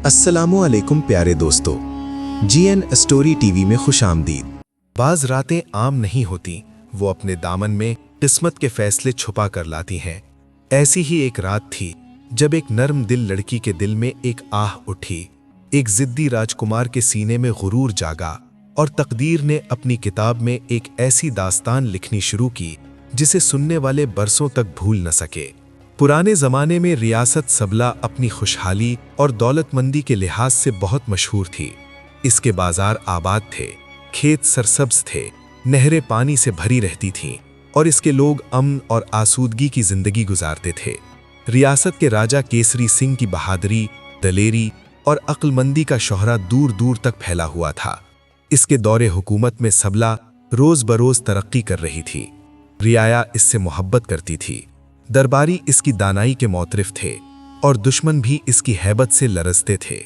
अस्सलामुअलैकुम प्यारे दोस्तों, जीएन स्टोरी टीवी में खुशामदीद। बाज रातें आम नहीं होती, वो अपने दामन में किस्मत के फैसले छुपा कर लाती हैं। ऐसी ही एक रात थी जब एक नर्म दिल लड़की के दिल में एक आह उठी। एक जिद्दी राजकुमार के सीने में गुरूर जागा और तकदीर ने अपनी किताब में एक ऐसी दास्तान लिखनी शुरू की जिसे सुनने वाले बरसों तक भूल न सके। पुराने ज़माने में रियासत सबला अपनी खुशहाली और दौलतमंदी के लिहाज से बहुत मशहूर थी। इसके बाजार आबाद थे, खेत सरसब्ज थे, नहरें पानी से भरी रहती थीं और इसके लोग अमन और आसूदगी की जिंदगी गुजारते थे। रियासत के राजा केसरी सिंह की बहादुरी, दलेरी और अक्लमंदी का शोहरा दूर दूर तक फैला हुआ था। इसके दौरे हुकूमत में सबला रोज बरोज तरक्की कर रही थी। रियाया इससे मोहब्बत करती थी। दरबारी इसकी दानाई के मौतरिफ थे और दुश्मन भी इसकी हैबत से लरजते थे।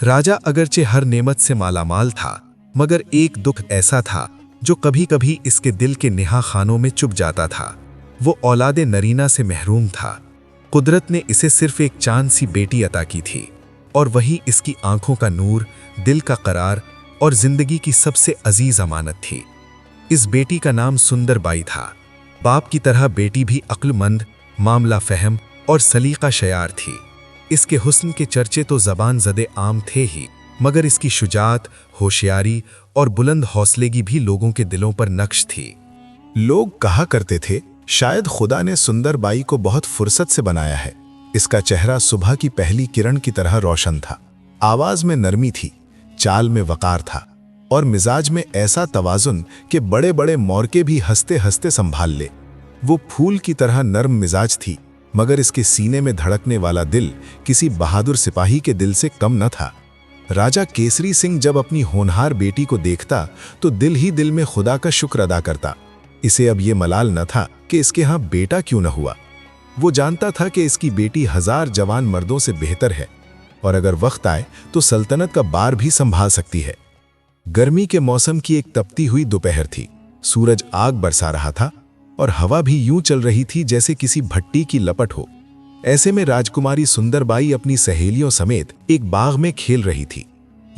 राजा अगरचे हर नेमत से मालामाल था, मगर एक दुख ऐसा था जो कभी कभी इसके दिल के निहा खानों में चुप जाता था। वो औलादे नरीना से महरूम था। कुदरत ने इसे सिर्फ एक चांद सी बेटी अता की थी और वही इसकी आंखों का नूर, दिल का करार और जिंदगी की सबसे अजीज अमानत थी। इस बेटी का नाम सुंदरबाई था। बाप की तरह बेटी भी अक्लमंद, मामला फहम और सलीका शयार थी। इसके हुस्न के चर्चे तो ज़बान ज़दे आम थे ही, मगर इसकी शुजात, होशियारी और बुलंद हौसलेगी भी लोगों के दिलों पर नक्श थी। लोग कहा करते थे, शायद खुदा ने सुंदरबाई को बहुत फुर्सत से बनाया है। इसका चेहरा सुबह की पहली किरण की तरह रोशन था। आवाज में नरमी थी, चाल में वकार था और मिजाज में ऐसा तवाजुन कि बड़े बड़े मौरके भी हंसते हंसते संभाल ले। वो फूल की तरह नर्म मिजाज थी, मगर इसके सीने में धड़कने वाला दिल किसी बहादुर सिपाही के दिल से कम न था। राजा केसरी सिंह जब अपनी होनहार बेटी को देखता तो दिल ही दिल में खुदा का शुक्र अदा करता। इसे अब ये मलाल न था कि इसके यहाँ बेटा क्यों न हुआ। वो जानता था कि इसकी बेटी 1000 जवान मर्दों से बेहतर है और अगर वक्त आए तो सल्तनत का बार भी संभाल सकती है। गर्मी के मौसम की एक तपती हुई दोपहर थी। सूरज आग बरसा रहा था और हवा भी यूं चल रही थी जैसे किसी भट्टी की लपट हो। ऐसे में राजकुमारी सुंदरबाई अपनी सहेलियों समेत एक बाग में खेल रही थी।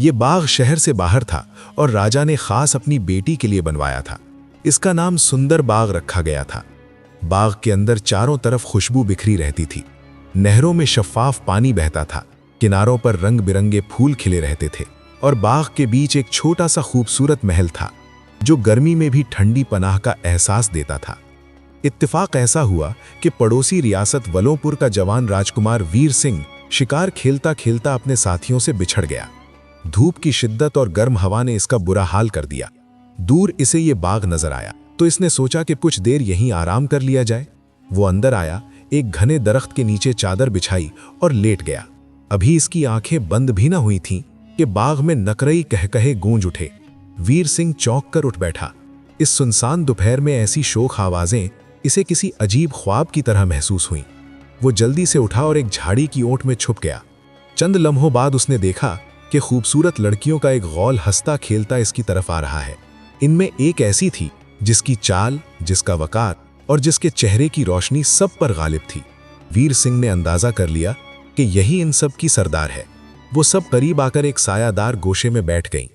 ये बाग शहर से बाहर था और राजा ने खास अपनी बेटी के लिए बनवाया था। इसका नाम सुंदर बाग रखा गया था। बाग के अंदर चारों तरफ खुशबू बिखरी रहती थी। नहरों में शफाफ पानी बहता था, किनारों पर रंग बिरंगे फूल खिले रहते थे और बाग के बीच एक छोटा सा खूबसूरत महल था जो गर्मी में भी ठंडी पनाह का एहसास देता था। इत्तेफाक ऐसा हुआ कि पड़ोसी रियासत वलोपुर का जवान राजकुमार वीर सिंह शिकार खेलता खेलता अपने साथियों से बिछड़ गया। धूप की शिद्दत और गर्म हवा ने इसका बुरा हाल कर दिया। दूर इसे ये बाग नजर आया तो इसने सोचा कि कुछ देर यहीं आराम कर लिया जाए। वो अंदर आया, एक घने दरख्त के नीचे चादर बिछाई और लेट गया। अभी इसकी आंखें बंद भी न हुई थीं कि बाग में नकरई कहकहे गूंज उठे। वीर सिंह चौंक कर उठ बैठा। इस सुनसान दोपहर में ऐसी शोख आवाजें इसे किसी अजीब ख्वाब की तरह महसूस हुईं। वो जल्दी से उठा और एक झाड़ी की ओट में छुप गया। चंद लम्हों बाद उसने देखा कि खूबसूरत लड़कियों का एक गौल हंसता खेलता इसकी तरफ आ रहा है। इनमें एक ऐसी थी जिसकी चाल, जिसका वकार और जिसके चेहरे की रोशनी सब पर गालिब थी। वीर सिंह ने अंदाजा कर लिया कि यही इन सब की सरदार है। वो सब करीब आकर एक सायादार गोशे में बैठ गईं।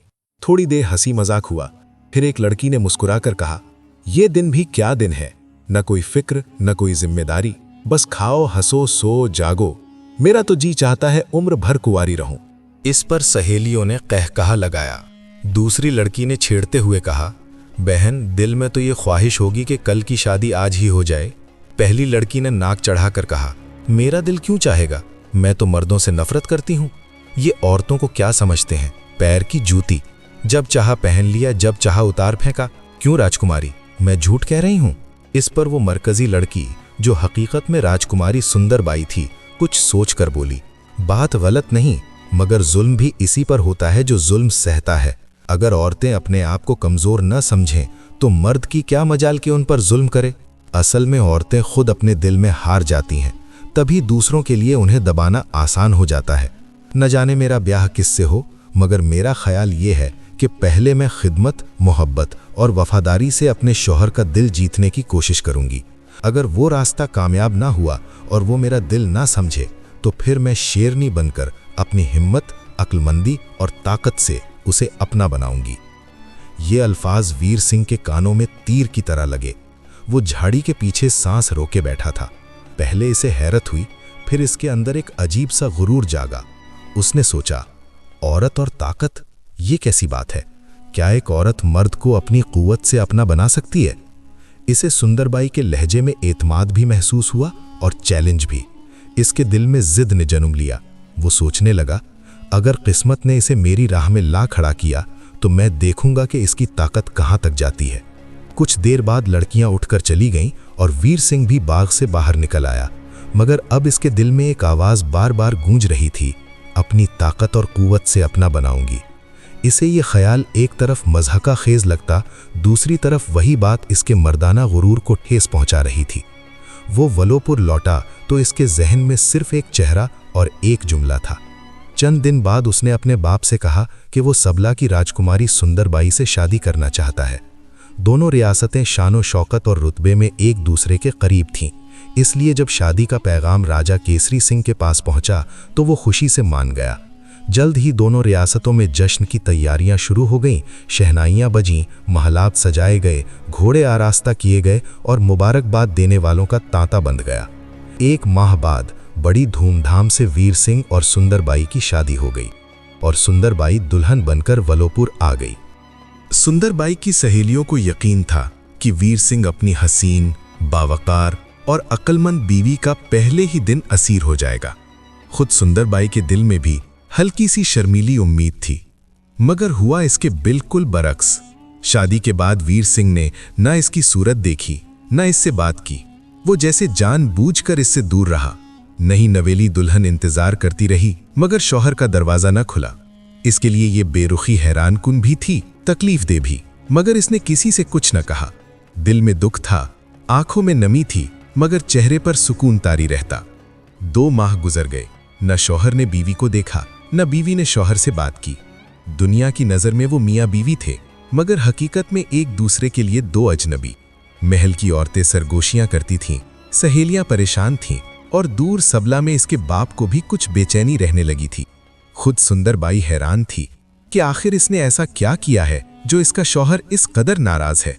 थोड़ी देर हंसी मजाक हुआ, फिर एक लड़की ने मुस्कुराकर कहा, "ये दिन भी क्या दिन है, न कोई फिक्र न कोई जिम्मेदारी, बस खाओ हंसो सो जागो। मेरा तो जी चाहता है उम्र भर कुंवारी रहूं।" इस पर सहेलियों ने कहकहा लगाया। दूसरी लड़की ने छेड़ते हुए कहा, "बहन, दिल में तो ये ख्वाहिश होगी कि कल की शादी आज ही हो जाए।" पहली लड़की ने नाक चढ़ाकर कहा, "मेरा दिल क्यों चाहेगा, मैं तो मर्दों से नफरत करती हूँ। ये औरतों को क्या समझते हैं, पैर की जूती, जब चाहा पहन लिया, जब चाहा उतार फेंका। क्यों राजकुमारी, मैं झूठ कह रही हूँ?" इस पर वो मरकजी लड़की, जो हकीकत में राजकुमारी सुंदरबाई थी, कुछ सोचकर बोली, "बात गलत नहीं, मगर जुल्म भी इसी पर होता है जो जुल्म सहता है। अगर औरतें अपने आप को कमजोर न समझें तो मर्द की क्या मजाल कि उन पर जुल्म करे। असल में औरतें खुद अपने दिल में हार जाती हैं, तभी दूसरों के लिए उन्हें दबाना आसान हो जाता है। न जाने मेरा ब्याह किससे हो, मगर मेरा ख्याल ये है कि पहले मैं खिदमत, मोहब्बत और वफादारी से अपने शौहर का दिल जीतने की कोशिश करूंगी। अगर वो रास्ता कामयाब ना हुआ और वो मेरा दिल ना समझे तो फिर मैं शेरनी बनकर अपनी हिम्मत अक्लमंदी और ताकत से उसे अपना बनाऊंगी। ये अल्फाज वीर सिंह के कानों में तीर की तरह लगे। वो झाड़ी के पीछे सांस रोके बैठा था। पहले इसे हैरत हुई, फिर इसके अंदर एक अजीब सा गुरूर जागा। उसने सोचा, औरत और ताकत, ये कैसी बात है? क्या एक औरत मर्द को अपनी कुव्वत से अपना बना सकती है? इसे सुंदरबाई के लहजे में एतमाद भी महसूस हुआ और चैलेंज भी। इसके दिल में जिद ने जन्म लिया। वो सोचने लगा, अगर किस्मत ने इसे मेरी राह में ला खड़ा किया तो मैं देखूंगा कि इसकी ताकत कहाँ तक जाती है। कुछ देर बाद लड़कियां उठकर चली गईं और वीर सिंह भी बाग से बाहर निकल आया, मगर अब इसके दिल में एक आवाज़ बार बार गूंज रही थी, अपनी ताकत और कुव्वत से अपना बनाऊंगी। इसे ये ख्याल एक तरफ मज़हका खेज लगता, दूसरी तरफ वही बात इसके मर्दाना गुरूर को ठेस पहुंचा रही थी। वो वलोपुर लौटा तो इसके जहन में सिर्फ एक चेहरा और एक जुमला था। चंद दिन बाद उसने अपने बाप से कहा कि वो सबला की राजकुमारी सुंदरबाई से शादी करना चाहता है। दोनों रियासतें शानो शौकत और रुतबे में एक दूसरे के करीब थीं, इसलिए जब शादी का पैगाम राजा केसरी सिंह के पास पहुंचा तो वो खुशी से मान गया। जल्द ही दोनों रियासतों में जश्न की तैयारियां शुरू हो गईं। शहनाइयां बजीं, महलात सजाए गए, घोड़े आरास्ता किए गए और मुबारकबाद देने वालों का तांता बंध गया। एक माह बाद बड़ी धूमधाम से वीर सिंह और सुंदरबाई की शादी हो गई और सुंदरबाई दुल्हन बनकर वलोपुर आ गई। सुंदरबाई की सहेलियों को यकीन था कि वीर सिंह अपनी हसीन, बावकार और अक्लमंद बीवी का पहले ही दिन असीर हो जाएगा। खुद सुंदरबाई के दिल में भी हल्की सी शर्मीली उम्मीद थी, मगर हुआ इसके बिल्कुल बरक्स। शादी के बाद वीर सिंह ने न इसकी सूरत देखी, न इससे बात की। वो जैसे जानबूझकर इससे दूर रहा। नई नवेली दुल्हन इंतजार करती रही, मगर शौहर का दरवाजा न खुला। इसके लिए ये बेरुखी हैरानकुन भी थी, तकलीफ दे भी, मगर इसने किसी से कुछ न कहा। दिल में दुख था, आंखों में नमी थी, मगर चेहरे पर सुकून तारी रहता। 2 माह गुजर गए, न शौहर ने बीवी को देखा, न बीवी ने शौहर से बात की। दुनिया की नजर में वो मियाँ बीवी थे, मगर हकीकत में एक दूसरे के लिए 2 अजनबी। महल की औरतें सरगोशियां करती थीं, सहेलियां परेशान थीं और दूर सबला में इसके बाप को भी कुछ बेचैनी रहने लगी थी। खुद सुंदरबाई हैरान थी कि आखिर इसने ऐसा क्या किया है जो इसका शौहर इस कदर नाराज है।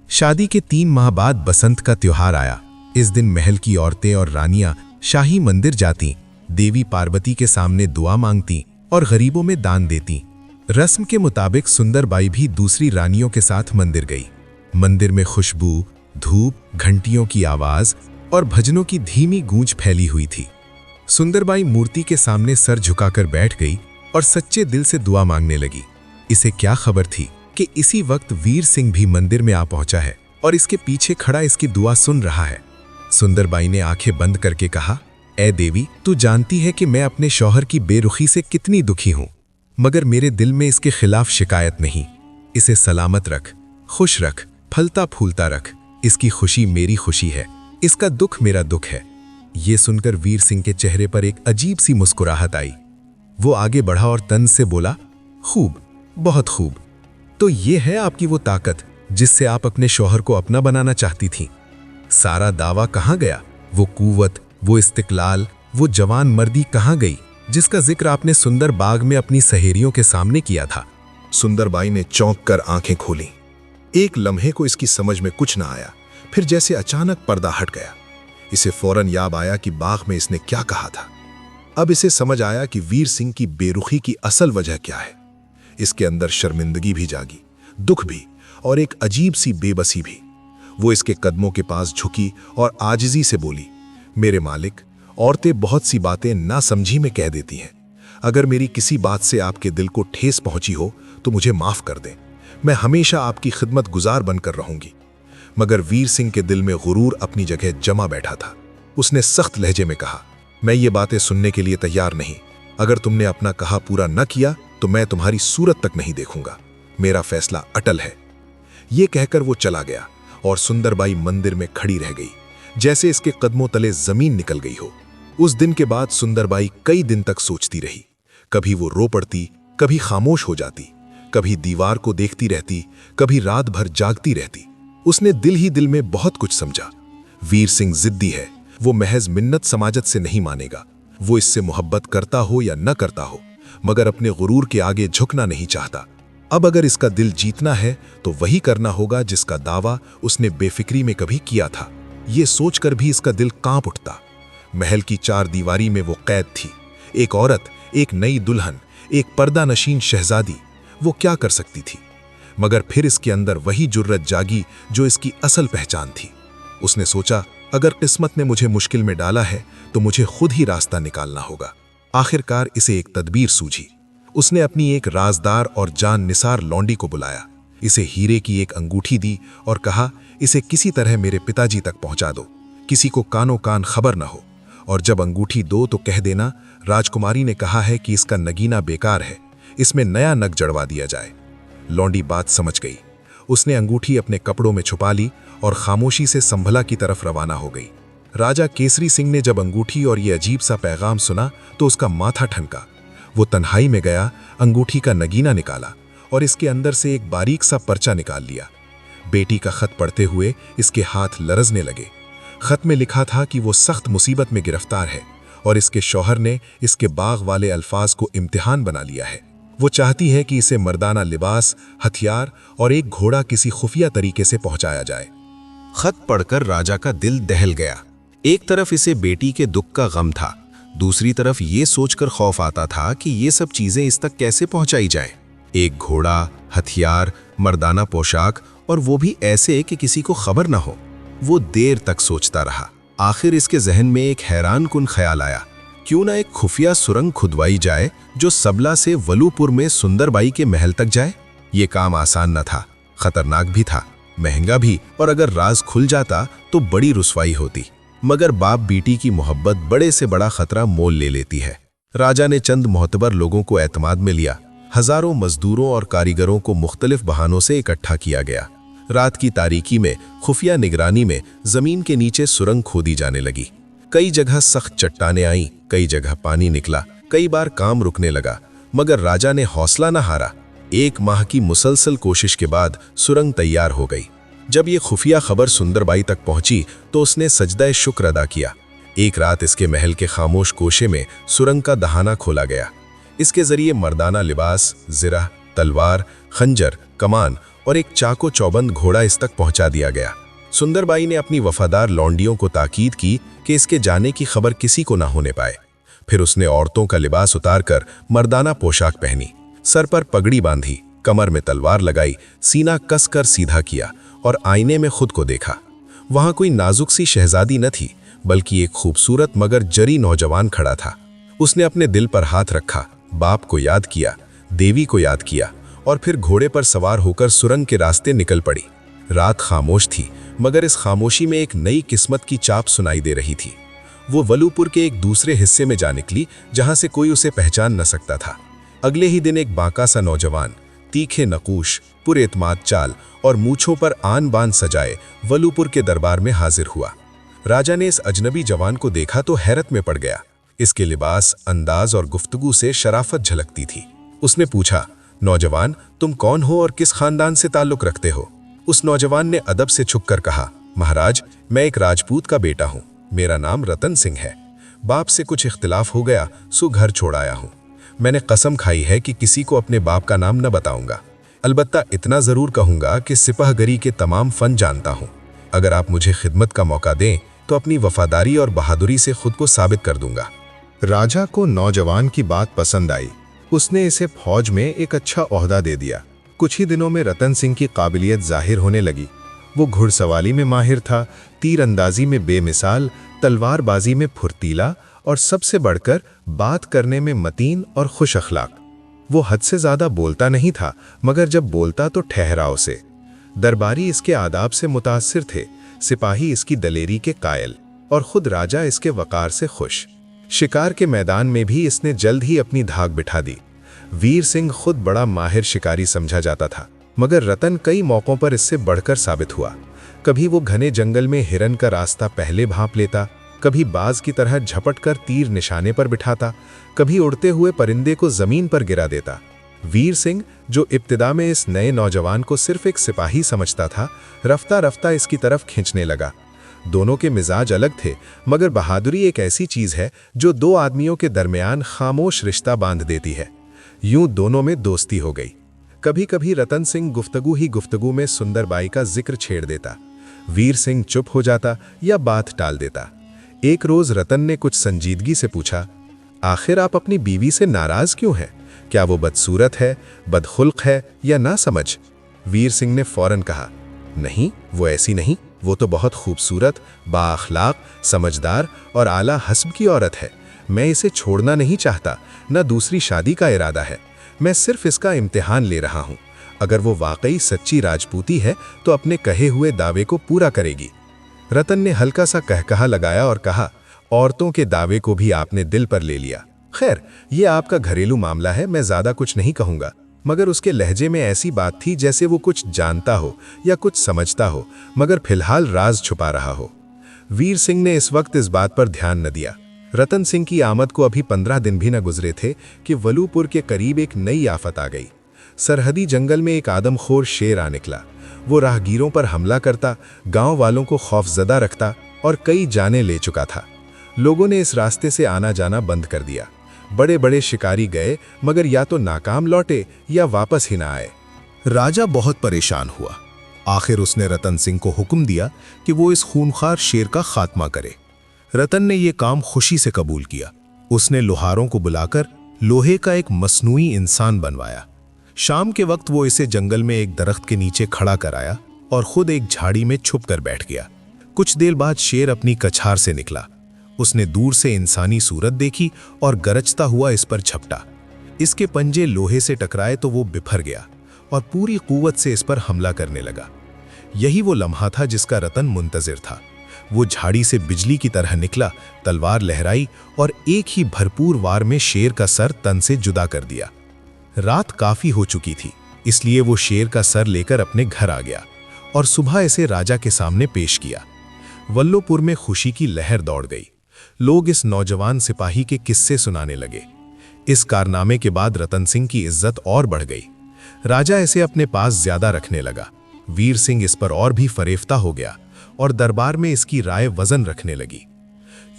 शादी के 3 माह बाद बसंत का त्योहार आया। इस दिन महल की औरतें और रानियां शाही मंदिर जाती, देवी पार्वती के सामने दुआ मांगती और गरीबों में दान देती। रस्म के मुताबिक सुंदरबाई भी दूसरी रानियों के साथ मंदिर गई। मंदिर में खुशबू, धूप, घंटियों की आवाज और भजनों की धीमी गूंज फैली हुई थी। सुंदरबाई मूर्ति के सामने सर झुकाकर बैठ गई और सच्चे दिल से दुआ मांगने लगी। इसे क्या खबर थी कि इसी वक्त वीर सिंह भी मंदिर में आ पहुंचा है और इसके पीछे खड़ा इसकी दुआ सुन रहा है। सुंदरबाई ने आंखें बंद करके कहा, ऐ देवी, तू जानती है कि मैं अपने शौहर की बेरुखी से कितनी दुखी हूं, मगर मेरे दिल में इसके खिलाफ शिकायत नहीं। इसे सलामत रख, खुश रख, फलता फूलता रख। इसकी खुशी मेरी खुशी है, इसका दुख मेरा दुख है। ये सुनकर वीर सिंह के चेहरे पर एक अजीब सी मुस्कुराहट आई। वो आगे बढ़ा और तंज से बोला, खूब, बहुत खूब। तो ये है आपकी वो ताकत जिससे आप अपने शौहर को अपना बनाना चाहती थीं। सारा दावा कहाँ गया? वो कुव्वत, वो इस्तिकलाल, वो जवान मर्दी कहाँ गई जिसका जिक्र आपने सुंदर बाग में अपनी सहेलियों के सामने किया था? सुंदरबाई ने चौंक कर आंखें खोली। एक लम्हे को इसकी समझ में कुछ ना आया, फिर जैसे अचानक पर्दा हट गया। इसे फौरन याद आया कि बाग में इसने क्या कहा था। अब इसे समझ आया कि वीर सिंह की बेरुखी की असल वजह क्या है। इसके अंदर शर्मिंदगी भी जागी, दुख भी और एक अजीब सी बेबसी भी। वो इसके कदमों के पास झुकी और आजिजी से बोली, मेरे मालिक, औरतें बहुत सी बातें ना समझी में कह देती हैं। अगर मेरी किसी बात से आपके दिल को ठेस पहुंची हो तो मुझे माफ कर दें। मैं हमेशा आपकी खिदमत गुजार बनकर रहूंगी। मगर वीर सिंह के दिल में गुरूर अपनी जगह जमा बैठा था। उसने सख्त लहजे में कहा, मैं ये बातें सुनने के लिए तैयार नहीं। अगर तुमने अपना कहा पूरा न किया तो मैं तुम्हारी सूरत तक नहीं देखूंगा। मेरा फैसला अटल है। ये कहकर वो चला गया और सुंदरबाई मंदिर में खड़ी रह गई, जैसे इसके कदमों तले जमीन निकल गई हो। उस दिन के बाद सुंदरबाई कई दिन तक सोचती रही। कभी वो रो पड़ती, कभी खामोश हो जाती, कभी दीवार को देखती रहती, कभी रात भर जागती रहती। उसने दिल ही दिल में बहुत कुछ समझा। वीर सिंह जिद्दी है। वो महज मिन्नत समाजत से नहीं मानेगा। वो इससे मोहब्बत करता हो या न करता हो, मगर अपने गुरूर के आगे झुकना नहीं चाहता। अब अगर इसका दिल जीतना है तो वही करना होगा जिसका दावा उसने बेफिक्री में कभी किया था। ये सोचकर भी इसका दिल कांप उठता। महल की चार दीवारी में वो कैद थी, एक औरत, एक नई दुल्हन, एक पर्दा नशीन शहजादी। वो क्या कर सकती थी? मगर फिर इसके अंदर वही जुर्रत जागी जो इसकी असल पहचान थी। उसने सोचा, अगर किस्मत ने मुझे मुश्किल में डाला है तो मुझे खुद ही रास्ता निकालना होगा। आखिरकार इसे एक तदबीर सूझी। उसने अपनी एक राजदार और जान निसार लौंडी को बुलाया, इसे हीरे की एक अंगूठी दी और कहा, इसे किसी तरह मेरे पिताजी तक पहुंचा दो, किसी को कानो कान खबर न हो, और जब अंगूठी दो तो कह देना राजकुमारी ने कहा है कि इसका नगीना बेकार है, इसमें नया नग जड़वा दिया जाए। लौंडी बात समझ गई। उसने अंगूठी अपने कपड़ों में छुपा ली और खामोशी से संभला की तरफ रवाना हो गई। राजा केसरी सिंह ने जब अंगूठी और ये अजीब सा पैगाम सुना तो उसका माथा ठनका। वो तन्हाई में गया, अंगूठी का नगीना निकाला और इसके अंदर से एक बारीक सा पर्चा निकाल लिया। बेटी का खत पढ़ते हुए इसके हाथ लरजने लगे। खत में लिखा था कि वो सख्त मुसीबत में गिरफ्तार है और इसके शौहर ने इसके बाग वाले अल्फाज को इम्तिहान बना लिया है। वो चाहती है कि इसे मर्दाना लिबास, हथियार और एक घोड़ा किसी खुफिया तरीके से पहुंचाया जाए। खत पढ़कर राजा का दिल दहल गया। एक तरफ इसे बेटी के दुख का गम था, दूसरी तरफ ये सोचकर खौफ आता था कि ये सब चीजें इस तक कैसे पहुंचाई जाएं। एक घोड़ा, हथियार, मर्दाना पोशाक, और वो भी ऐसे कि किसी को खबर न हो। वो देर तक सोचता रहा। आखिर इसके जहन में एक हैरान कुन ख्याल आया, क्यों ना एक खुफिया सुरंग खुदवाई जाए जो सबला से वलूपुर में सुंदरबाई के महल तक जाए। ये काम आसान न था, खतरनाक भी था, महंगा भी, और अगर राज खुल जाता तो बड़ी रुसवाई होती। मगर बाप बेटी की मोहब्बत बड़े से बड़ा खतरा मोल ले लेती है। राजा ने चंद मोहतबर लोगों को एतमाद में लिया। हजारों मजदूरों और कारीगरों को मुख्तलिफ बहानों से इकट्ठा किया गया। रात की तारीकी में खुफिया निगरानी में जमीन के नीचे सुरंग खोदी जाने लगी। कई जगह सख्त चट्टानें आईं, कई जगह पानी निकला, कई बार काम रुकने लगा, मगर राजा ने हौसला न हारा। 1 माह की मुसलसल कोशिश के बाद सुरंग तैयार हो गई। जब ये खुफिया खबर सुंदरबाई तक पहुंची तो उसने सजदा शुक्र अदा किया। एक रात इसके महल के खामोश कोशे में सुरंग का दहाना खोला गया। इसके जरिए मर्दाना लिबास, जिरा, तलवार, खंजर, कमान और एक चाको चौबंद घोड़ा इस तक पहुंचा दिया गया। सुंदरबाई ने अपनी वफादार लौंडियों को ताकीद की कि इसके जाने की खबर किसी को ना होने पाए। फिर उसने औरतों का लिबास उतारकर मर्दाना पोशाक पहनी, सर पर पगड़ी बांधी, कमर में तलवार लगाई, सीना कसकर सीधा किया और आईने में खुद को देखा। वहां कोई नाजुक सी शहजादी न थी, बल्कि एक खूबसूरत मगर जरी नौजवान खड़ा था। उसने अपने दिल पर हाथ रखा, बाप को याद किया, देवी को याद किया और फिर घोड़े पर सवार होकर सुरंग के रास्ते निकल पड़ी। रात खामोश थी, मगर इस खामोशी में एक नई किस्मत की चाप सुनाई दे रही थी। वो वलूपुर के एक दूसरे हिस्से में जा निकली जहां से कोई उसे पहचान न सकता था। अगले ही दिन एक बांका सा नौजवान, तीखे नकूश, पुरएतमाद चाल और मूछों पर आन बान सजाए वलूपुर के दरबार में हाजिर हुआ। राजा ने इस अजनबी जवान को देखा तो हैरत में पड़ गया। इसके लिबास, अंदाज और गुफ्तगू से शराफत झलकती थी। उसने पूछा, नौजवान, तुम कौन हो और किस खानदान से ताल्लुक रखते हो? उस नौजवान ने अदब से झुककर कहा, महाराज, मैं एक राजपूत का बेटा हूँ, मेरा नाम रतन सिंह है। बाप से कुछ इख्तिलाफ हो गया सो घर छोड़ आया हूँ। मैंने कसम खाई है कि किसी को अपने बाप का नाम न बताऊंगा। अलबत्ता इतना जरूर कहूंगा कि सिपाहगरी के तमाम फन जानता हूँ। अगर आप मुझे खिदमत का मौका दें तो अपनी वफादारी और बहादुरी से खुद को साबित कर दूंगा। राजा को नौजवान की बात पसंद आई। उसने इसे फौज में एक अच्छा ओहदा दे दिया। कुछ ही दिनों में रतन सिंह की काबिलियत जाहिर होने लगी। वो घुड़सवारी में माहिर था, तीरंदाजी में बेमिसाल, तलवारबाजी में फुर्तीला और सबसे बढ़कर बात करने में मतीन और खुश अखलाक। वो हद से ज्यादा बोलता नहीं था, मगर जब बोलता तो ठहराव से। दरबारी इसके आदाब से मुतासिर थे, सिपाही इसकी दलेरी के कायल और खुद राजा इसके वकार से खुश। शिकार के मैदान में भी इसने जल्द ही अपनी धाक बिठा दी। वीर सिंह खुद बड़ा माहिर शिकारी समझा जाता था, मगर रतन कई मौकों पर इससे बढ़कर साबित हुआ। कभी वो घने जंगल में हिरन का रास्ता पहले भांप लेता, कभी बाज की तरह झपट कर तीर निशाने पर बिठाता, कभी उड़ते हुए परिंदे को जमीन पर गिरा देता। वीर सिंह, जो इब्तिदा में इस नए नौजवान को सिर्फ एक सिपाही समझता था, रफ्ता रफ्ता इसकी तरफ खींचने लगा। दोनों के मिजाज अलग थे, मगर बहादुरी एक ऐसी चीज है जो दो आदमियों के दरमियान खामोश रिश्ता बांध देती है। यूं दोनों में दोस्ती हो गई। कभी कभी रतन सिंह गुफ्तगू ही गुफ्तगू में सुंदरबाई का जिक्र छेड़ देता। वीर सिंह चुप हो जाता या बात टाल देता। एक रोज रतन ने कुछ संजीदगी से पूछा, आखिर आप अपनी बीवी से नाराज क्यों हैं? क्या वो बदसूरत है, बदखुल्क है या ना समझ? वीर सिंह ने फौरन कहा, नहीं, वो ऐसी नहीं, वो तो बहुत खूबसूरत, बाअखलाक, समझदार और आला हस्ब की औरत है। मैं इसे छोड़ना नहीं चाहता, न दूसरी शादी का इरादा है। मैं सिर्फ इसका इम्तिहान ले रहा हूँ। अगर वो वाकई सच्ची राजपूती है तो अपने कहे हुए दावे को पूरा करेगी। रतन ने हल्का सा कहकहा लगाया और कहा, औरतों के दावे को भी आपने दिल पर ले लिया। खैर, ये आपका घरेलू मामला है, मैं ज्यादा कुछ नहीं कहूँगा। मगर उसके लहजे में ऐसी बात थी जैसे वो कुछ जानता हो या कुछ समझता हो, मगर फिलहाल राज छुपा रहा हो। वीर सिंह ने इस वक्त इस बात पर ध्यान न दिया। रतन सिंह की आमद को अभी 15 दिन भी न गुजरे थे कि वलूपुर के करीब एक नई आफत आ गई। सरहदी जंगल में एक आदमखोर शेर आ निकला। वो राहगीरों पर हमला करता, गांव वालों को खौफजदा रखता और कई जानें ले चुका था। लोगों ने इस रास्ते से आना जाना बंद कर दिया। बड़े बड़े शिकारी गए, मगर या तो नाकाम लौटे या वापस ही ना आए। राजा बहुत परेशान हुआ। आखिर उसने रतन सिंह को हुक्म दिया कि वो इस खूनखार शेर का खात्मा करे। रतन ने यह काम खुशी से कबूल किया। उसने लोहारों को बुलाकर लोहे का एक मसनूई इंसान बनवाया। शाम के वक्त वो इसे जंगल में एक दरख्त के नीचे खड़ा कराया और खुद एक झाड़ी में छुप कर बैठ गया। कुछ देर बाद शेर अपनी कछार से निकला। उसने दूर से इंसानी सूरत देखी और गरजता हुआ इस पर झपटा। इसके पंजे लोहे से टकराए तो वो बिफर गया और पूरी कुव्वत से इस पर हमला करने लगा। यही वो लम्हा था जिसका रतन मुंतजिर था। वो झाड़ी से बिजली की तरह निकला, तलवार लहराई और एक ही भरपूर वार में शेर का सर तन से जुदा कर दिया। रात काफी हो चुकी थी, इसलिए वो शेर का सर लेकर अपने घर आ गया और सुबह इसे राजा के सामने पेश किया। वल्लोपुर में खुशी की लहर दौड़ गई। लोग इस नौजवान सिपाही के किस्से सुनाने लगे। इस कारनामे के बाद रतन सिंह की इज्जत और बढ़ गई। राजा इसे अपने पास ज्यादा रखने लगा। वीर सिंह इस पर और भी फरेफ्ता हो गया और दरबार में इसकी राय वजन रखने लगी।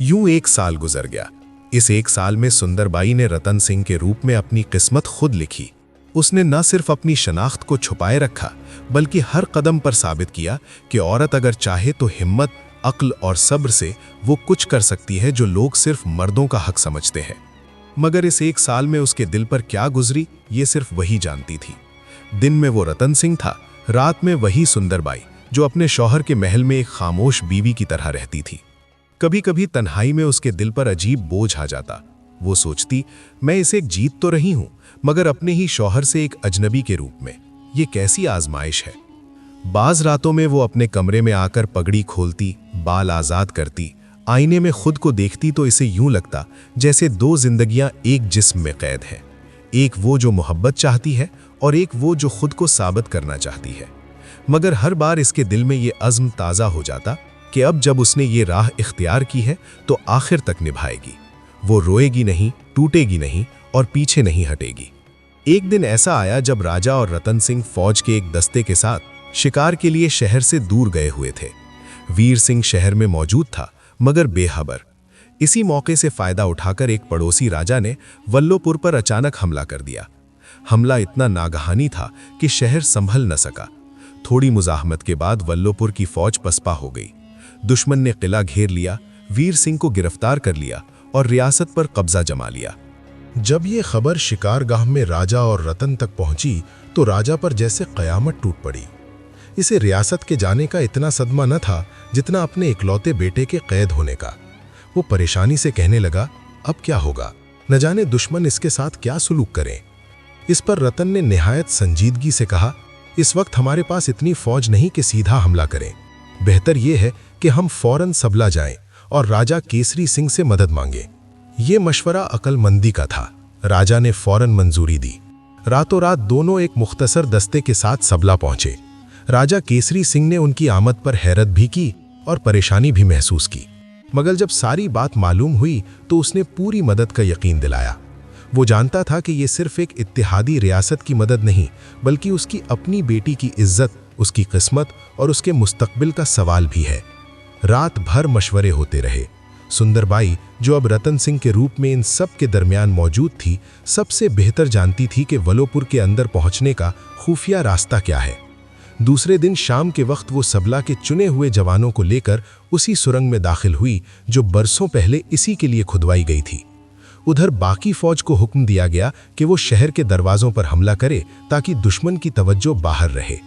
यूं 1 साल गुजर गया। इस 1 साल में सुंदरबाई ने रतन सिंह के रूप में अपनी किस्मत खुद लिखी। उसने न सिर्फ अपनी शनाख्त को छुपाए रखा, बल्कि हर कदम पर साबित किया कि औरत अगर चाहे तो हिम्मत, अक्ल और सब्र से वो कुछ कर सकती है जो लोग सिर्फ मर्दों का हक समझते हैं। मगर इस 1 साल में उसके दिल पर क्या गुजरी, ये सिर्फ वही जानती थी। दिन में वो रतन सिंह था, रात में वही सुंदरबाई जो अपने शौहर के महल में एक खामोश बीवी की तरह रहती थी। कभी कभी तन्हाई में उसके दिल पर अजीब बोझ आ जाता। वो सोचती, मैं इसे जीत तो रही हूं, मगर अपने ही शौहर से एक अजनबी के रूप में। ये कैसी आजमाइश है। बाज रातों में वो अपने कमरे में आकर पगड़ी खोलती, बाल आजाद करती, आईने में खुद को देखती तो इसे यूं लगता जैसे 2 जिंदगियां एक जिस्म में कैद हैं। एक वो जो मोहब्बत चाहती है और एक वो जो खुद को साबित करना चाहती है। मगर हर बार इसके दिल में ये अज़्म ताज़ा हो जाता कि अब जब उसने ये राह इख्तियार की है तो आखिर तक निभाएगी। वो रोएगी नहीं, टूटेगी नहीं और पीछे नहीं हटेगी। एक दिन ऐसा आया जब राजा और रतन सिंह फौज के एक दस्ते के साथ शिकार के लिए शहर से दूर गए हुए थे। वीर सिंह शहर में मौजूद था, मगर बेखबर। इसी मौके से फायदा उठाकर एक पड़ोसी राजा ने वल्लोपुर पर अचानक हमला कर दिया। हमला इतना नागहानी था कि शहर संभल न सका। थोड़ी मुजाहमत के बाद वल्लोपुर की फौज पसपा हो गई। दुश्मन ने किला घेर लिया, वीर सिंह को गिरफ्तार कर लिया और रियासत पर कब्जा जमा लिया। जब ये खबर शिकारगाह में राजा और रतन तक पहुंची तो राजा पर जैसे कयामत टूट पड़ी। इसे रियासत के जाने का इतना सदमा न था जितना अपने इकलौते बेटे के कैद होने का। वो परेशानी से कहने लगा, अब क्या होगा, न जाने दुश्मन इसके साथ क्या सुलूक करें। इस पर रतन ने निहायत संजीदगी से कहा, इस वक्त हमारे पास इतनी फौज नहीं कि सीधा हमला करें। बेहतर यह है कि हम फौरन सबला जाएं और राजा केसरी सिंह से मदद मांगें। ये मशवरा अक्लमंदी का था। राजा ने फौरन मंजूरी दी। रातों रात दोनों एक मुख्तसर दस्ते के साथ सबला पहुंचे। राजा केसरी सिंह ने उनकी आमद पर हैरत भी की और परेशानी भी महसूस की, मगर जब सारी बात मालूम हुई तो उसने पूरी मदद का यकीन दिलाया। वो जानता था कि ये सिर्फ एक इत्तेहादी रियासत की मदद नहीं, बल्कि उसकी अपनी बेटी की इज्जत, उसकी किस्मत और उसके मुस्तकबिल का सवाल भी है। रात भर मशवरे होते रहे। सुंदरबाई, जो अब रतन सिंह के रूप में इन सब के दरमियान मौजूद थी, सबसे बेहतर जानती थी कि वलोपुर के अंदर पहुंचने का खुफिया रास्ता क्या है। दूसरे दिन शाम के वक्त वो सबला के चुने हुए जवानों को लेकर उसी सुरंग में दाखिल हुई जो बरसों पहले इसी के लिए खुदवाई गई थी। उधर बाकी फौज को हुक्म दिया गया कि वो शहर के दरवाजों पर हमला करे ताकि दुश्मन की तवज्जो बाहर रहे।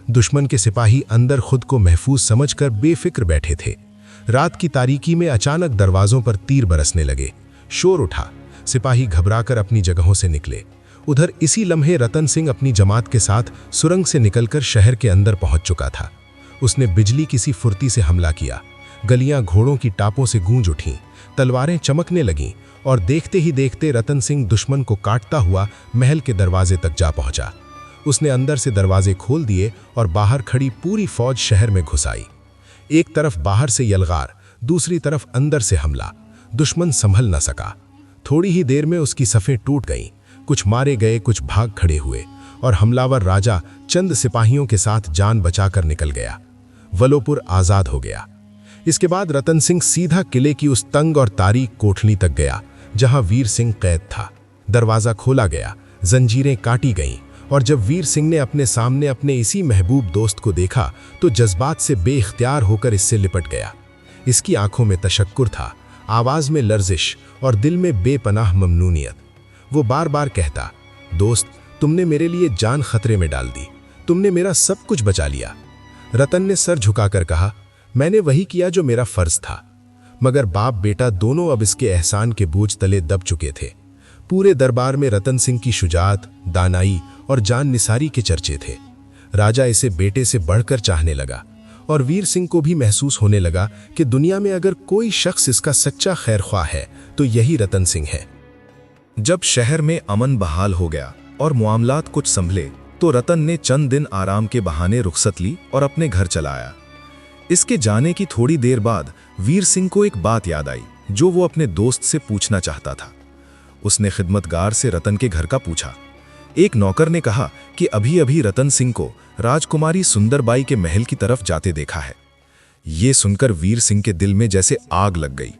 दुश्मन के सिपाही अंदर खुद को महफूज समझकर बेफिक्र बैठे थे। रात की तारीकी में अचानक दरवाजों पर तीर बरसने लगे। शोर उठा, सिपाही घबराकर अपनी जगहों से निकले। उधर इसी लम्हे रतन सिंह अपनी जमात के साथ सुरंग से निकलकर शहर के अंदर पहुंच चुका था। उसने बिजली किसी फुर्ती से हमला किया। गलियां घोड़ों की टापों से गूंज उठीं, तलवारें चमकने लगीं और देखते ही देखते रतन सिंह दुश्मन को काटता हुआ महल के दरवाजे तक जा पहुंचा। उसने अंदर से दरवाजे खोल दिए और बाहर खड़ी पूरी फौज शहर में घुस आई। एक तरफ बाहर से यलगार, दूसरी तरफ अंदर से हमला। दुश्मन संभल न सका। थोड़ी ही देर में उसकी सफ़ें टूट गईं। कुछ मारे गए, कुछ भाग खड़े हुए और हमलावर राजा चंद सिपाहियों के साथ जान बचाकर निकल गया। वलोपुर आज़ाद हो गया। इसके बाद रतन सिंह सीधा किले की उस तंग और तारीक कोठली तक गया जहां वीर सिंह कैद था। दरवाज़ा खोला गया, जंजीरें काटी गईं और जब वीर सिंह ने अपने सामने अपने इसी महबूब दोस्त को देखा तो जज्बात से बेइख्तियार होकर इससे लिपट गया। इसकी आंखों में तशक्कुर था, आवाज़ में लर्जिश और दिल में बेपनाह ममनूनियत। वो बार बार कहता, दोस्त, तुमने मेरे लिए जान खतरे में डाल दी, तुमने मेरा सब कुछ बचा लिया। रतन ने सर झुकाकर कहा, मैंने वही किया जो मेरा फर्ज था। मगर बाप बेटा दोनों अब इसके एहसान के बोझ तले दब चुके थे। पूरे दरबार में रतन सिंह की शुजाअत, दानाई और जान निसारी के चर्चे थे। राजा इसे बेटे से बढ़कर चाहने लगा और वीर सिंह को भी महसूस होने लगा कि दुनिया में अगर कोई शख्स इसका सच्चा खैरख्वाह है तो यही रतन सिंह है। जब शहर में अमन बहाल हो गया और मामलात कुछ संभले तो रतन ने चंद दिन आराम के बहाने रुखसत ली और अपने घर चला आया। इसके जाने की थोड़ी देर बाद वीर सिंह को एक बात याद आई जो वो अपने दोस्त से पूछना चाहता था। उसने खिदमतगार से रतन के घर का पूछा। एक नौकर ने कहा कि अभी अभी रतन सिंह को राजकुमारी सुंदरबाई के महल की तरफ जाते देखा है। ये सुनकर वीर सिंह के दिल में जैसे आग लग गई।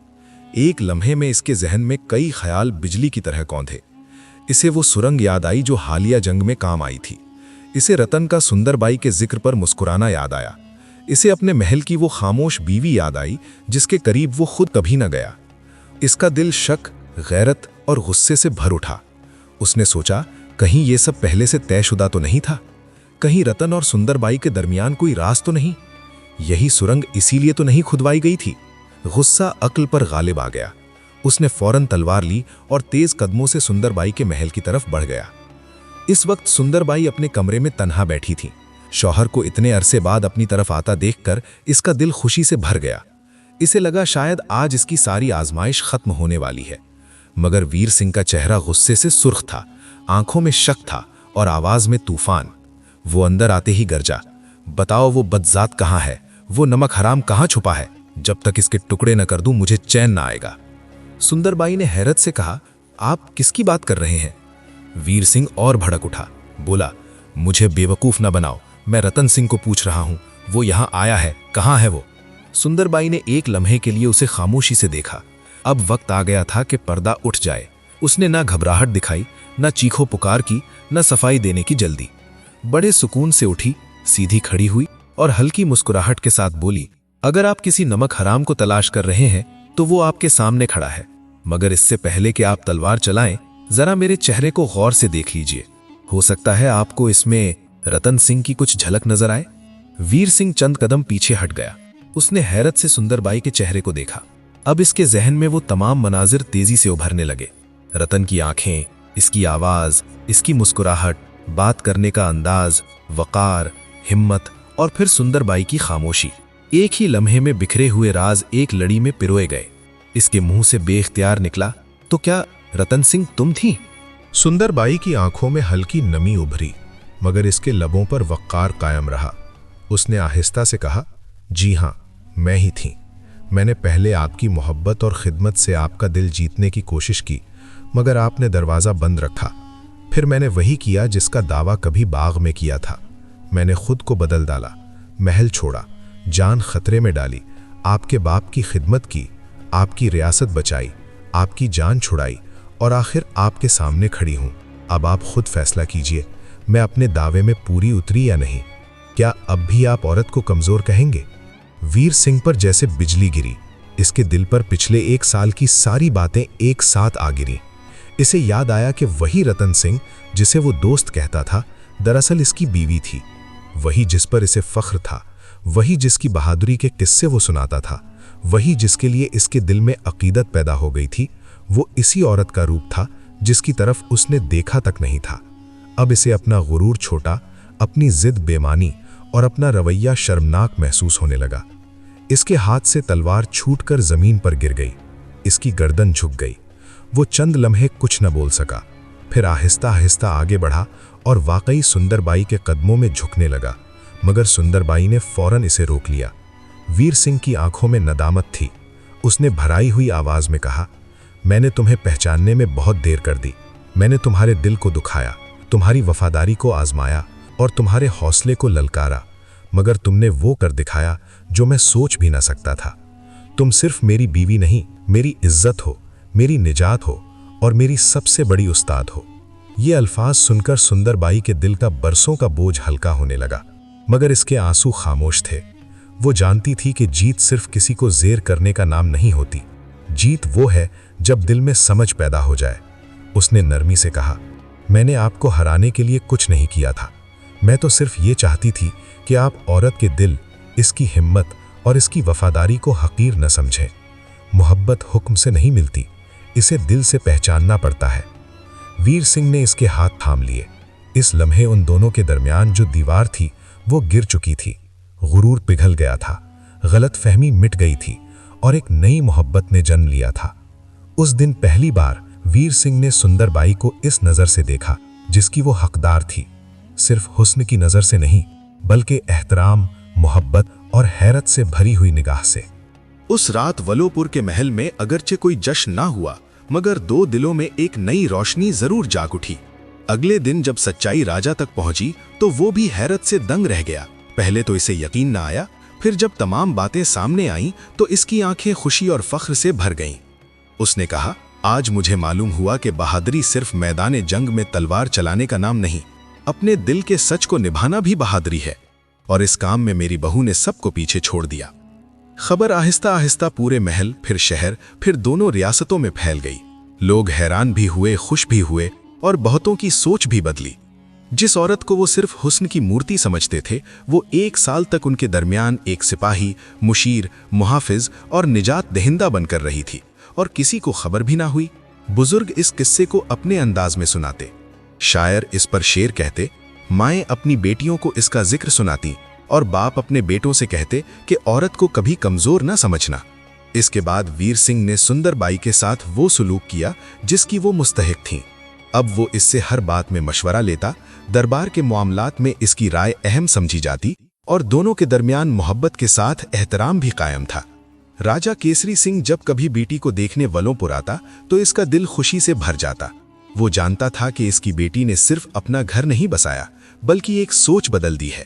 एक लम्हे में इसके जहन में कई ख्याल बिजली की तरह कौंधे। इसे वो सुरंग याद आई जो हालिया जंग में काम आई थी। इसे रतन का सुंदरबाई के जिक्र पर मुस्कुराना याद आया। इसे अपने महल की वो खामोश बीवी याद आई जिसके करीब वो खुद कभी न गया। इसका दिल शक, गैरत और गुस्से से भर उठा। उसने सोचा, कहीं ये सब पहले से तयशुदा तो नहीं था? कहीं रतन और सुंदरबाई के दरमियान कोई राज तो नहीं? यही सुरंग इसीलिए तो नहीं खुदवाई गई थी? गुस्सा अक्ल पर गालिब आ गया। उसने फौरन तलवार ली और तेज कदमों से सुंदरबाई के महल की तरफ बढ़ गया। इस वक्त सुंदरबाई अपने कमरे में तन्हा बैठी थी। शौहर को इतने अरसे बाद अपनी तरफ आता देखकर इसका दिल खुशी से भर गया। इसे लगा शायद आज इसकी सारी आजमाइश खत्म होने वाली है। मगर वीर सिंह का चेहरा गुस्से से सुर्ख था, आंखों में शक था और आवाज में तूफान। वो अंदर आते ही गरजा, बताओ वो बदजात कहाँ है? वो नमक हराम कहाँ छुपा है? जब तक इसके टुकड़े न कर दूं मुझे चैन ना आएगा। सुंदरबाई ने हैरत से कहा, आप किसकी बात कर रहे हैं? वीर सिंह और भड़क उठा, बोला, मुझे बेवकूफ न बनाओ, मैं रतन सिंह को पूछ रहा हूं, वो यहां आया है, कहां है वो? सुंदरबाई ने एक लम्हे के लिए उसे खामोशी से देखा। अब वक्त आ गया था कि पर्दा उठ जाए। उसने ना घबराहट दिखाई, ना चीखो पुकार की, ना सफाई देने की जल्दी। बड़े सुकून से उठी, सीधी खड़ी हुई और हल्की मुस्कुराहट के साथ बोली, अगर आप किसी नमक हराम को तलाश कर रहे हैं तो वो आपके सामने खड़ा है। मगर इससे पहले कि आप तलवार चलाएं, जरा मेरे चेहरे को गौर से देख लीजिए। हो सकता है आपको इसमें रतन सिंह की कुछ झलक नजर आए। वीर सिंह चंद कदम पीछे हट गया। उसने हैरत से सुंदरबाई के चेहरे को देखा। अब इसके जहन में वो तमाम मनाजिर तेजी से उभरने लगे। रतन की आंखें, इसकी आवाज, इसकी मुस्कुराहट, बात करने का अंदाज, वकार, हिम्मत और फिर सुंदरबाई की खामोशी। एक ही लम्हे में बिखरे हुए राज एक लड़ी में पिरोए गए। इसके मुंह से बेख्तियार निकला, तो क्या रतन सिंह तुम थी? सुंदरबाई की आंखों में हल्की नमी उभरी, मगर इसके लबों पर वक़ार कायम रहा। उसने आहिस्ता से कहा, जी हाँ, मैं ही थी। मैंने पहले आपकी मोहब्बत और खिदमत से आपका दिल जीतने की कोशिश की, मगर आपने दरवाज़ा बंद रखा। फिर मैंने वही किया जिसका दावा कभी बाग में किया था। मैंने खुद को बदल डाला, महल छोड़ा, जान खतरे में डाली, आपके बाप की खिदमत की, आपकी रियासत बचाई, आपकी जान छुड़ाई और आखिर आपके सामने खड़ी हूं। अब आप खुद फैसला कीजिए, मैं अपने दावे में पूरी उतरी या नहीं। क्या अब भी आप औरत को कमजोर कहेंगे? वीर सिंह पर जैसे बिजली गिरी। इसके दिल पर पिछले 1 साल की सारी बातें एक साथ आ गिरी। इसे याद आया कि वही रतन सिंह जिसे वो दोस्त कहता था, दरअसल इसकी बीवी थी। वही जिस पर इसे फख्र था, वही जिसकी बहादुरी के किस्से वो सुनाता था, वही जिसके लिए इसके दिल में अकीदत पैदा हो गई थी, वो इसी औरत का रूप था जिसकी तरफ उसने देखा तक नहीं था। अब इसे अपना गुरूर छोटा, अपनी जिद बेमानी और अपना रवैया शर्मनाक महसूस होने लगा। इसके हाथ से तलवार छूटकर जमीन पर गिर गई। इसकी गर्दन झुक गई। वो चंद लम्हे कुछ न बोल सका, फिर आहिस्ता आहिस्ता आगे बढ़ा और वाकई सुंदरबाई के कदमों में झुकने लगा, मगर सुंदरबाई ने फौरन इसे रोक लिया। वीर सिंह की आंखों में नदामत थी। उसने भराई हुई आवाज में कहा, मैंने तुम्हें पहचानने में बहुत देर कर दी। मैंने तुम्हारे दिल को दुखाया, तुम्हारी वफादारी को आजमाया और तुम्हारे हौसले को ललकारा, मगर तुमने वो कर दिखाया जो मैं सोच भी ना सकता था। तुम सिर्फ मेरी बीवी नहीं, मेरी इज्जत हो, मेरी निजात हो और मेरी सबसे बड़ी उस्ताद हो। ये अल्फाज सुनकर सुंदरबाई के दिल का बरसों का बोझ हल्का होने लगा, मगर इसके आंसू खामोश थे। वो जानती थी कि जीत सिर्फ किसी को जेर करने का नाम नहीं होती। जीत वो है जब दिल में समझ पैदा हो जाए। उसने नरमी से कहा, मैंने आपको हराने के लिए कुछ नहीं किया था। मैं तो सिर्फ ये चाहती थी कि आप औरत के दिल, इसकी हिम्मत और इसकी वफादारी को हकीर न समझें। मोहब्बत हुक्म से नहीं मिलती, इसे दिल से पहचानना पड़ता है। वीर सिंह ने इसके हाथ थाम लिए। इस लम्हे उन दोनों के दरमियान जो दीवार थी वो गिर चुकी थी। गुरूर पिघल गया था, गलतफहमी मिट गई थी और एक नई मोहब्बत ने जन्म लिया था। उस दिन पहली बार वीर सिंह ने सुंदरबाई को इस नजर से देखा जिसकी वो हकदार थी। सिर्फ हुस्न की नजर से नहीं, बल्कि एहतराम, मोहब्बत और हैरत से भरी हुई निगाह से। उस रात वलोपुर के महल में अगरचे कोई जश्न ना हुआ, मगर 2 दिलों में एक नई रोशनी जरूर जाग उठी। अगले दिन जब सच्चाई राजा तक पहुंची तो वो भी हैरत से दंग रह गया। पहले तो इसे यकीन ना आया, फिर जब तमाम बातें सामने आईं तो इसकी आंखें खुशी और फख्र से भर गईं। उसने कहा, आज मुझे मालूम हुआ कि बहादुरी सिर्फ मैदान जंग में तलवार चलाने का नाम नहीं, अपने दिल के सच को निभाना भी बहादुरी है। और इस काम में मेरी बहू ने सबको पीछे छोड़ दिया। खबर आहिस्ता आहिस्ता पूरे महल, फिर शहर, फिर दोनों रियासतों में फैल गई। लोग हैरान भी हुए, खुश भी हुए और बहुतों की सोच भी बदली। जिस औरत को वो सिर्फ हुस्न की मूर्ति समझते थे, वो 1 साल तक उनके दरमियान एक सिपाही, मुशीर, मुहाफिज और निजात दहिंदा बनकर रही थी और किसी को खबर भी ना हुई। बुजुर्ग इस किस्से को अपने अंदाज में सुनाते। शायर इस पर शेर कहते, माएं अपनी बेटियों को इसका जिक्र सुनाती और बाप अपने बेटों से कहते कि औरत को कभी कमजोर न समझना। इसके बाद वीर सिंह ने सुंदरबाई के साथ वो सलूक किया जिसकी वो मुस्तहिक थीं। अब वो इससे हर बात में मशवरा लेता, दरबार के मामलात में इसकी राय अहम समझी जाती और दोनों के दरमियान मोहब्बत के साथ एहतराम भी कायम था। राजा केसरी सिंह जब कभी बेटी को देखने वलोपुर आता तो इसका दिल खुशी से भर जाता। वो जानता था कि इसकी बेटी ने सिर्फ अपना घर नहीं बसाया, बल्कि एक सोच बदल दी है।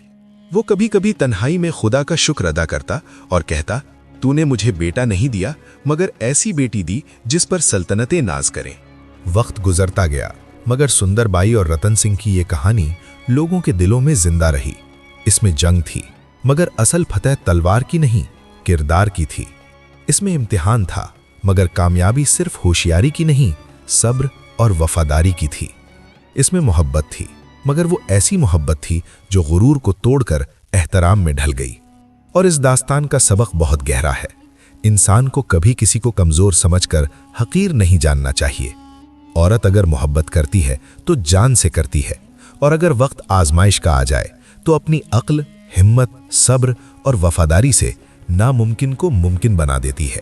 वो कभी कभी तन्हाई में खुदा का शुक्र अदा करता और कहता, तूने मुझे बेटा नहीं दिया, मगर ऐसी बेटी दी जिस पर सल्तनतें नाज करें। वक्त गुजरता गया, मगर सुंदरबाई और रतन सिंह की ये कहानी लोगों के दिलों में जिंदा रही। इसमें जंग थी, मगर असल फतह तलवार की नहीं, किरदार की थी। इसमें इम्तिहान था, मगर कामयाबी सिर्फ होशियारी की नहीं, सब्र और वफादारी की थी। इसमें मोहब्बत थी, मगर वो ऐसी मोहब्बत थी जो गुरूर को तोड़कर एहतराम में ढल गई। और इस दास्तान का सबक बहुत गहरा है। इंसान को कभी किसी को कमजोर समझकर हकीर नहीं जानना चाहिए। औरत अगर मोहब्बत करती है तो जान से करती है, और अगर वक्त आजमाइश का आ जाए तो अपनी अक्ल, हिम्मत, सब्र और वफादारी से नामुमकिन को मुमकिन बना देती है।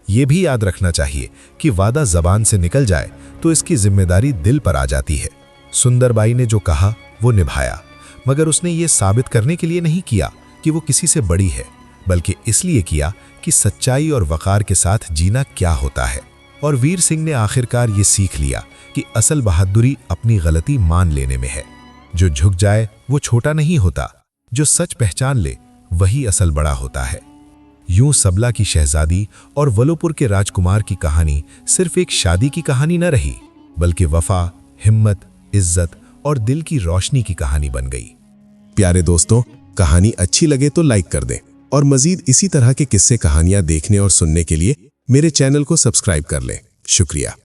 ये भी याद रखना चाहिए कि वादा जबान से निकल जाए तो इसकी जिम्मेदारी दिल पर आ जाती है। सुंदरबाई ने जो कहा वो निभाया, मगर उसने ये साबित करने के लिए नहीं किया कि वो किसी से बड़ी है, बल्कि इसलिए किया कि सच्चाई और वकार के साथ जीना क्या होता है। और वीर सिंह ने आखिरकार ये सीख लिया कि असल बहादुरी अपनी गलती मान लेने में है। जो झुक जाए वो छोटा नहीं होता, जो सच पहचान ले वही असल बड़ा होता है। यूं सबला की शहजादी और वलोपुर के राजकुमार की कहानी सिर्फ एक शादी की कहानी न रही, बल्कि वफा, हिम्मत, इज्जत और दिल की रोशनी की कहानी बन गई। प्यारे दोस्तों, कहानी अच्छी लगे तो लाइक कर दें और मजीद इसी तरह के किस्से कहानियां देखने और सुनने के लिए मेरे चैनल को सब्सक्राइब कर लें। शुक्रिया।